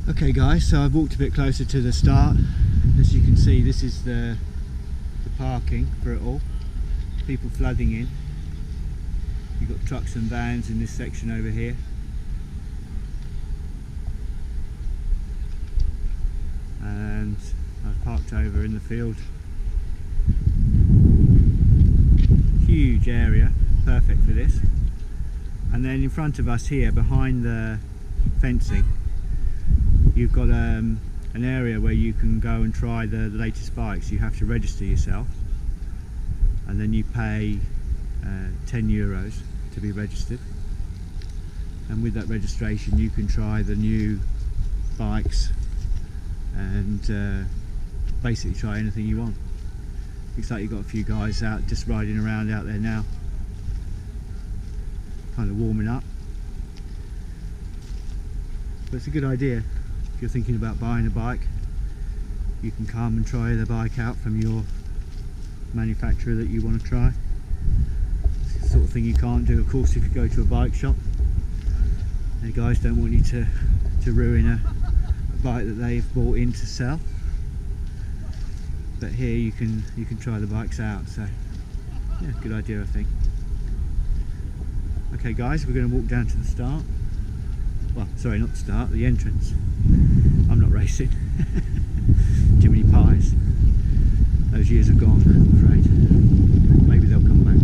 Okay guys, so I've walked a bit closer to the start. As you can see, this is the parking for it all. People flooding in. You've got trucks and vans in this section over here. And I've parked over in the field. Huge area, perfect for this. And then in front of us here, behind the fencing, you've got an area where you can go and try the latest bikes. You have to register yourself, and then you pay €10 to be registered. And with that registration, you can try the new bikes and basically try anything you want. Looks like you've got a few guys out just riding around out there now, kind of warming up. But it's a good idea. If you're thinking about buying a bike, you can come and try the bike out from your manufacturer that you want to try. It's the sort of thing you can't do, of course, if you go to a bike shop. The guys don't want you to ruin a bike that they've bought in to sell. But here you can try the bikes out, so yeah, good idea I think. Okay guys, we're going to walk down to the start. Well, sorry, not the start, the entrance. I'm not racing. Too many pies. Those years are gone, I'm afraid. Maybe they'll come back.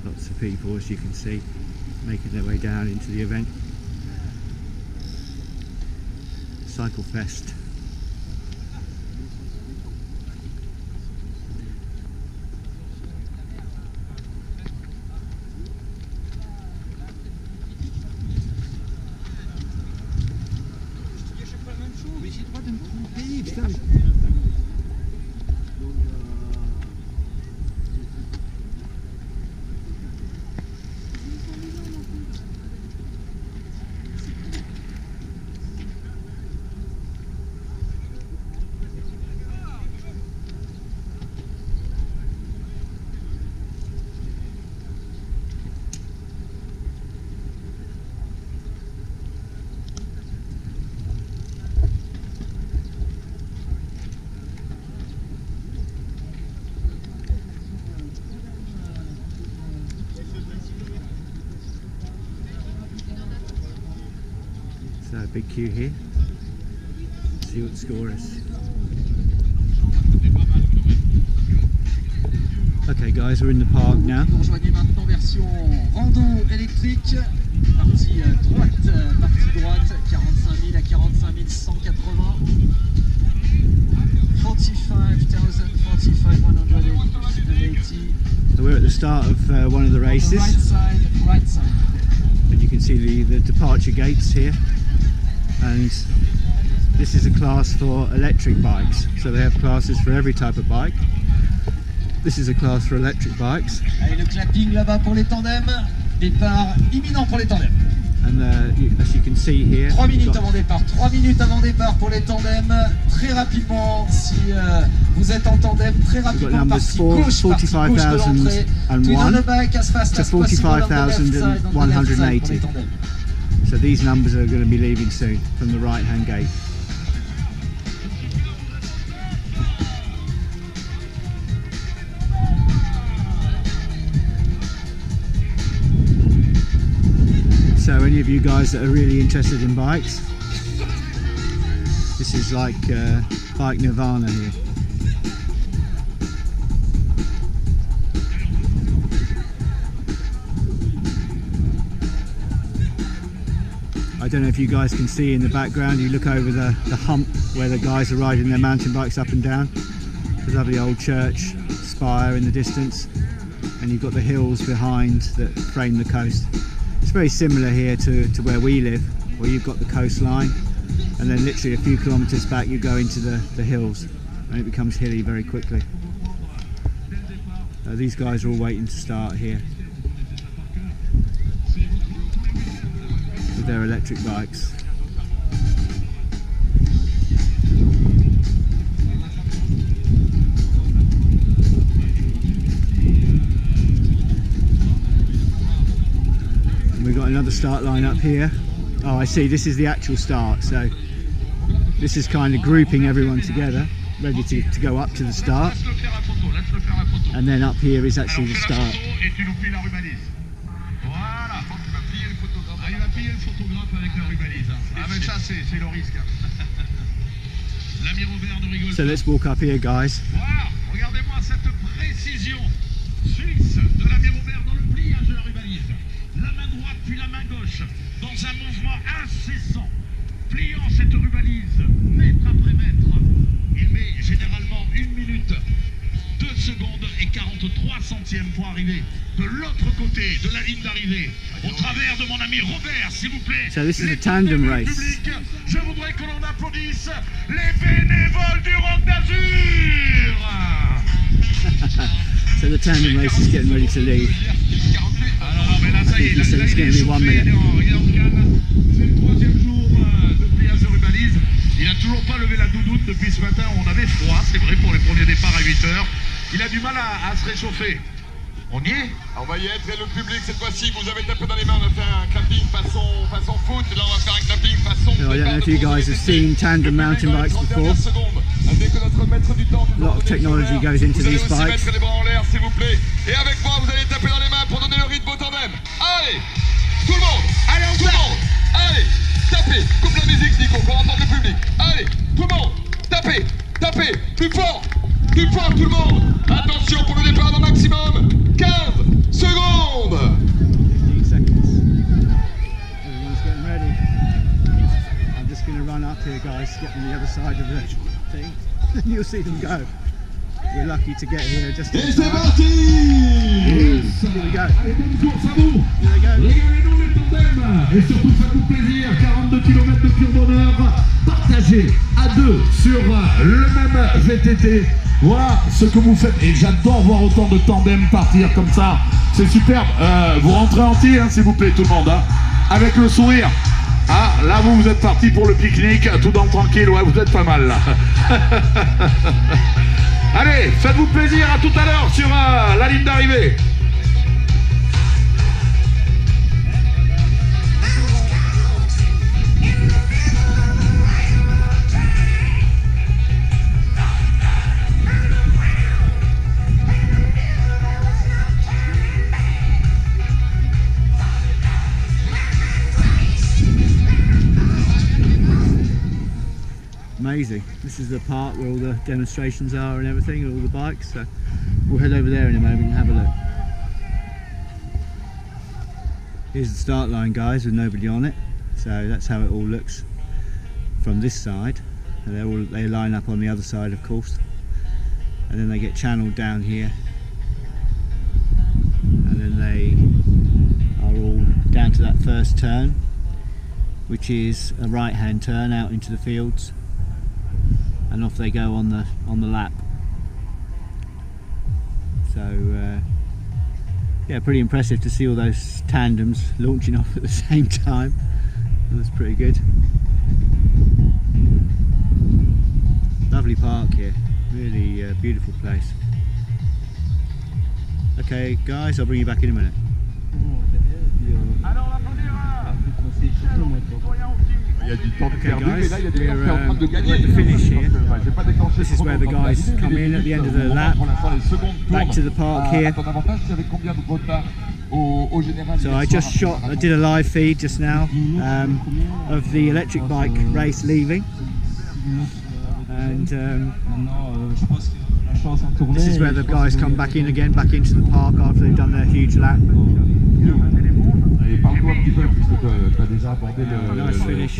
Lots of people, as you can see, making their way down into the event. Cycle Fest. So a big queue here. Let's see what the score is. Okay guys, we're in the park now. Vous rejoignez maintenant version rando électrique, partie droite, 45 000 à 45 180. 45,180. So we're at the start of one of the races. Right side. And you can see the departure gates here. And this is a class for electric bikes. So they have classes for every type of bike. This is a class for electric bikes. Allez, le clapping là-bas pour les tandems. Départ imminent pour les tandems. And as you can see here, 3 minutes avant départ. 3 minutes avant départ pour les tandems. Très rapidement, si vous êtes en tandem, très rapidement partie gauche, partie gauche de l'entrée. Do not back as fast as possible on the left side, on the left side pour les tandems. So these numbers are going to be leaving soon from the right hand gate. So any of you guys that are really interested in bikes, this is like bike nirvana here. I don't know if you guys can see in the background, you look over the hump where the guys are riding their mountain bikes up and down. There's a lovely old church spire in the distance, and you've got the hills behind that frame the coast. It's very similar here to where we live, where you've got the coastline, and then literally a few kilometres back you go into the hills, and it becomes hilly very quickly. These guys are all waiting to start here with their electric bikes. And we've got another start line up here. Oh, I see, this is the actual start, so this is kind of grouping everyone together, ready to go up to the start. And then up here is actually the start. So let's walk up here, guys. La main droite puis la main gauche dans un mouvement incessant, pliant cette rubalise mètre après mètre. Il met généralement 1 minute, 2 secondes et 43 centièmes pour arriver de l'autre côté de la ligne d'arrivée, au travers de mon ami Robert, s'il vous plaît. So this is a tandem race. Public, je voudrais que l'on applaudisse les bénévoles du Rock d'Azur. So the tandem race is getting ready to leave. I think he said it's going to be 1 minute. C'est le 3e jour de pliage de rubalise. Il n'a toujours pas levé la doudoune depuis ce matin. On avait froid, c'est vrai, pour les premiers départs à 8 h. Il a du mal à se réchauffer. On y est? On va y être, et le public cette fois-ci, vous avez tapé dans les mains, on a fait un clapping façon foot, et là on va faire un clapping façon... I don't know if you guys have seen tandem mountain bikes before. A lot of technology goes into these bikes. Les bras en l'air, s'il vous plaît. Et avec moi, vous allez taper dans les mains pour donner le rythme au tandem. Allez, tout le monde, allez, tout le monde, allez, tapez, coupe la musique Nico, pour entendre le public. Allez, tout le monde, tapez, tapez, plus fort tout le monde. Attention pour le départ d'un maximum, 15 secondes. 15 seconds. Everyone's getting ready. I'm just going to run up here, guys, get on the other side of the thing. You'll see them go. We're lucky to get here just in time. Et c'est parti! Here we go. Allez, bonne course à vous! Here they go. Régalez-nous les tandems! Et surtout, faites-nous plaisir, 42 km de pur bonheur, partagés à 2 sur le même VTT. Voilà ce que vous faites. Et j'adore voir autant de tandems partir comme ça. C'est superbe. Vous rentrez entier, hein, s'il vous plaît, tout le monde. Hein, avec le sourire. Ah, là, vous êtes parti pour le pique-nique, tout dans le tranquille. Ouais, vous êtes pas mal, là. Allez, faites-vous plaisir, à tout à l'heure sur la ligne d'arrivée. Amazing. This is the part where all the demonstrations are and everything, all the bikes. So we'll head over there in a moment and have a look. Here's the start line, guys, with nobody on it. So that's how it all looks from this side. And they line up on the other side, of course. And then they get channeled down here. And then they are all down to that first turn, which is a right-hand turn out into the fields. And off they go on the lap. So yeah, pretty impressive to see all those tandems launching off at the same time. That's pretty good. Lovely park here, really beautiful place. Okay guys, I'll bring you back in a minute. Il y a du temps de Okay perdu, mais guys, là il y a des gens qui sont en train de we're gagner. at the finish here. J'ai pas déclenché This is where the guys come in at the end of the lap. Back to the park here. So I just I did a live feed just now of the electric bike race leaving. And this is where the guys come back in again, back into the park after they've done their huge lap. Et parle-nous un petit peu, puisque tu as déjà abordé Nice finish.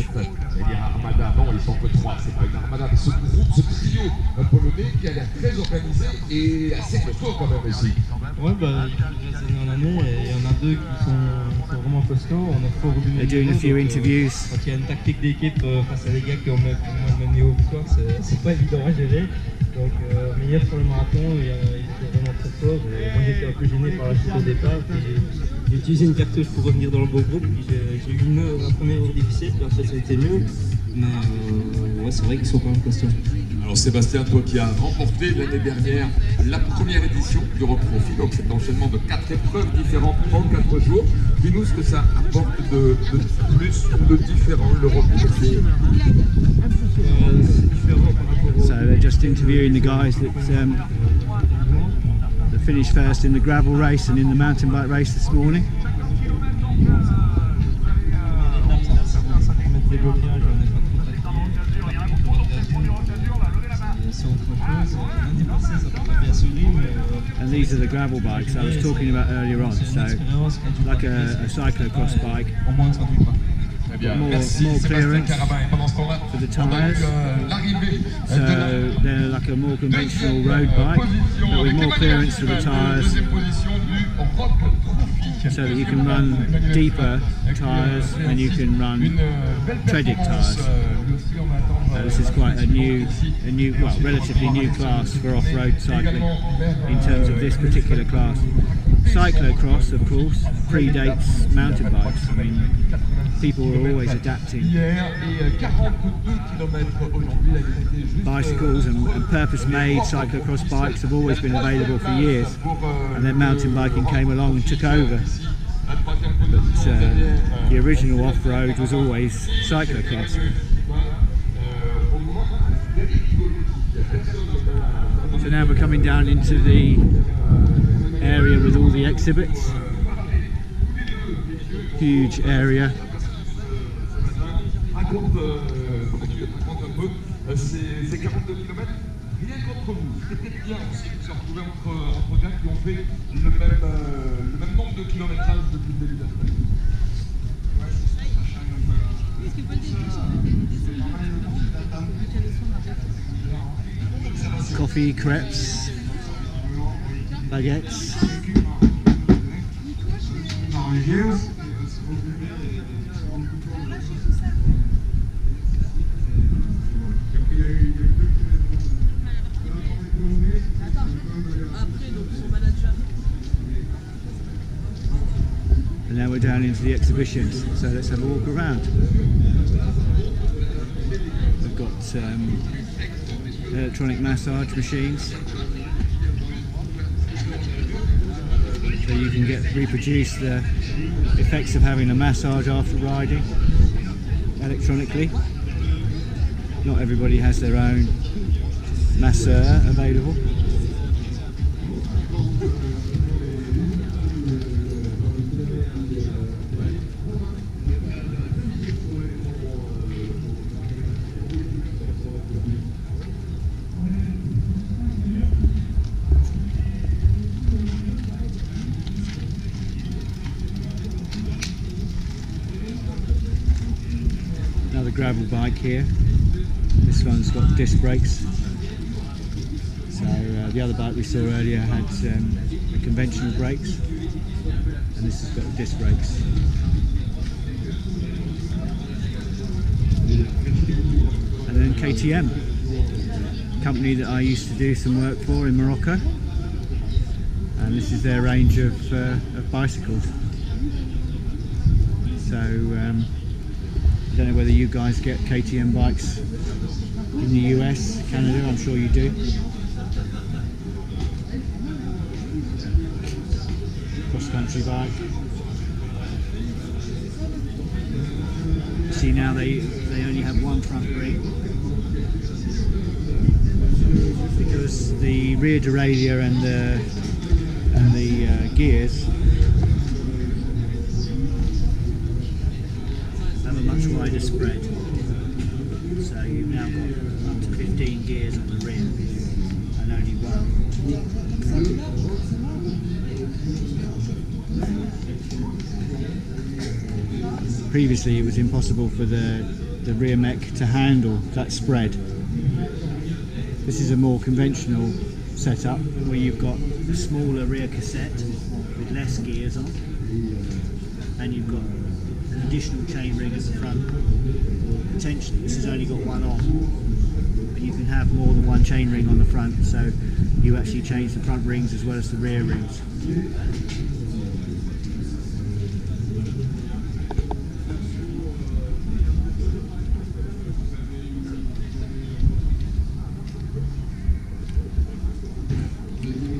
Il y a Armada, non, ils sont que 3, c'est pas une Armada, mais ce groupe, ce trio polonais qui a l'air très organisé et assez costaud quand même ici. Ouais, bah, il y en a année, et il y en a 2 qui sont vraiment costauds. On a fort They're doing a few interviews. Quand il y a une tactique d'équipe face à des gars qui ont le même niveau que toi, c'est pas évident à gérer. Donc, mais hier sur le marathon, il était vraiment très fort. Et moi j'étais un peu gêné par la chute au départ. J'ai utilisé une cartouche pour revenir dans le bon groupe. J'ai eu un premier tour difficile, puis en fait ça a été mieux. Mais ouais, c'est vrai qu'ils sont quand même costauds. Alors Sébastien, toi qui as remporté l'année dernière la première édition du Rock Trophy, donc cet enchaînement de 4 épreuves différentes en 4 jours, dis-nous ce que ça apporte de plus ou de différent, le Rock Trophy. So they're just interviewing the guys that finished first in the gravel race and in the mountain bike race this morning. And these are the gravel bikes I was talking about earlier on, so like a cyclocross bike, more clearance for the tyres, so they're like a more conventional road bike, but with more clearance for the tyres, so that you can run deeper tyres and you can run treaded tyres. This is quite a new, well, relatively new class for off-road cycling in terms of this particular class. Cyclocross, of course, predates mountain bikes. I mean, people are always adapting. Bicycles and purpose-made cyclocross bikes have always been available for years, and then mountain biking came along and took over. But the original off-road was always cyclocross. So now we're coming down into the area with all the exhibits. Huge area. C'est 42 km, rien qu'entre vous. C'est peut-être bien aussi de se retrouver entre gars qui ont fait le même nombre de kilométrages depuis le début de la semaine. Coffee, crepes, baguettes. And now we're down into the exhibitions, so let's have a walk around. We've got electronic massage machines, so you can reproduce the effects of having a massage after riding electronically. Not everybody has their own masseur available. Another gravel bike here. This one's got disc brakes. So the other bike we saw earlier had conventional brakes, and this has got disc brakes. And then KTM, company that I used to do some work for in Morocco, and this is their range of bicycles. So I don't know whether you guys get KTM bikes in the US, Canada, I'm sure you do. Cross-country bike. See, now they only have one front ring, because the rear derailleur and the gears have a much wider spread. So you've now got up to 15 gears on the rear and only one. Previously it was impossible for the rear mech to handle that spread. This is a more conventional setup where you've got a smaller rear cassette with less gears on, and you've got an additional chainring at the front. Potentially this has only got one on, but you can can have more than one chain ring on the front, so you actually change the front rings as well as the rear rings.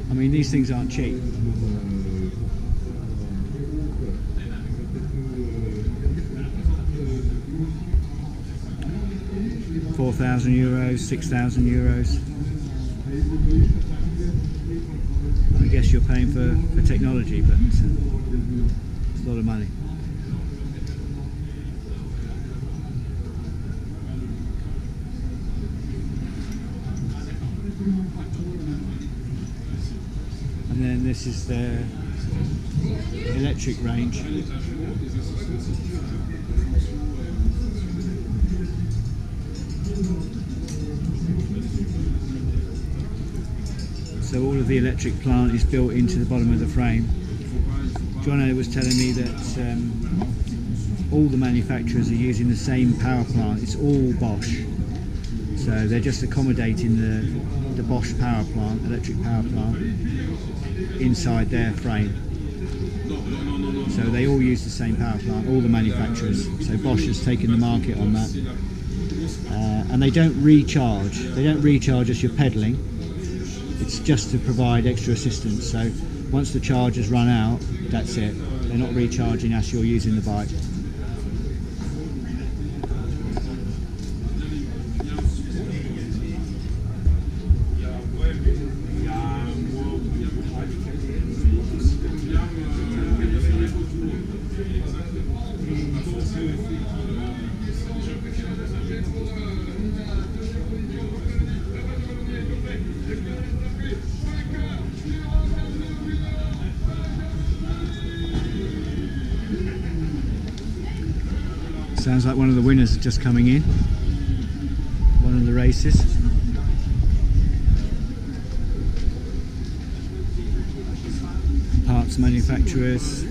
I mean, these things aren't cheap. €4,000, €6,000. I guess you're paying for technology, but it's a lot of money. And then this is their electric range. So all of the electric plant is built into the bottom of the frame. Jono was telling me that all the manufacturers are using the same power plant. It's all Bosch. So they're just accommodating the Bosch power plant, electric power plant, inside their frame. So they all use the same power plant, all the manufacturers. So Bosch has taken the market on that. And they don't recharge. They don't recharge as you're pedalling. It's just to provide extra assistance. So once the charger's run out, that's it. They're not recharging as you're using the bike. Sounds like one of the winners is just coming in, one of the races. Parts manufacturers,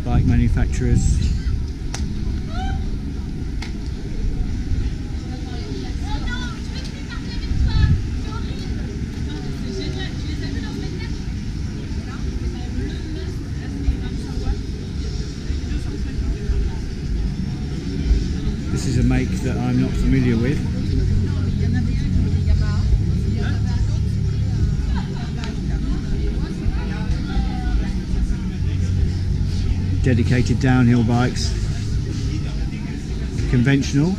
bike manufacturers. This is a make that I'm not familiar with. Dedicated downhill bikes. Conventional.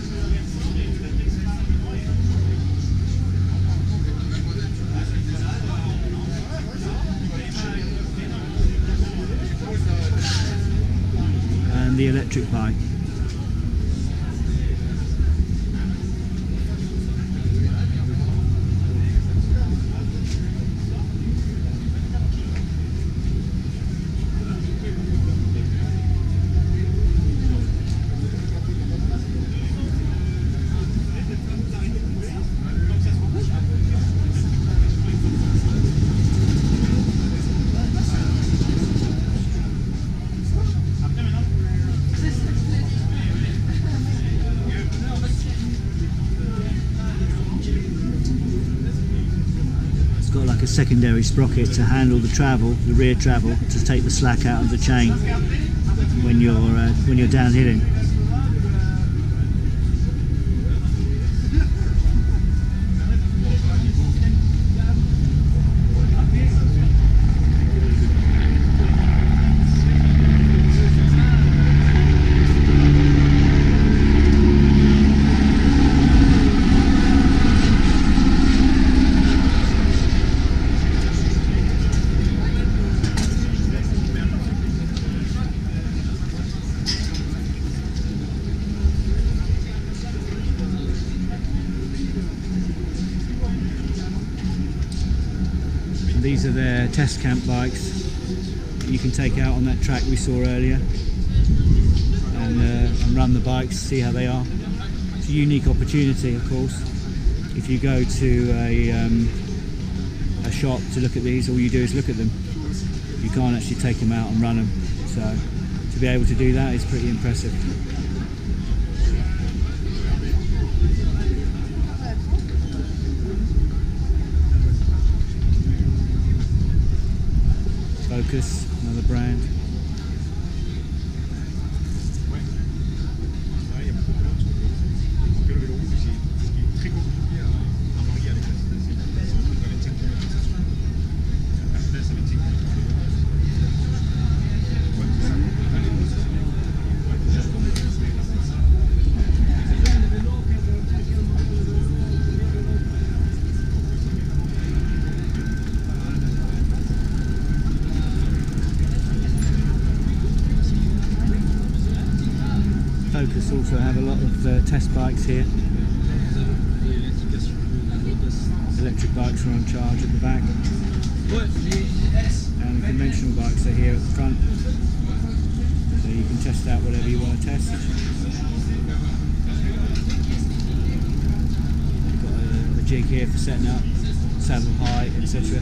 And the electric bike. Like a secondary sprocket to handle the travel, the rear travel, to take the slack out of the chain when you're downhilling. These are their test camp bikes you can take out on that track we saw earlier and run the bikes, see how they are. It's a unique opportunity, of course. If you go to a shop to look at these, all you do is look at them. You can't actually take them out and run them. So to be able to do that is pretty impressive. Focus, another brand. Focus also have a lot of test bikes here. Electric bikes are on charge at the back, and the conventional bikes are here at the front, so you can test out whatever you want to test. You've got a jig here for setting up, saddle height, etc.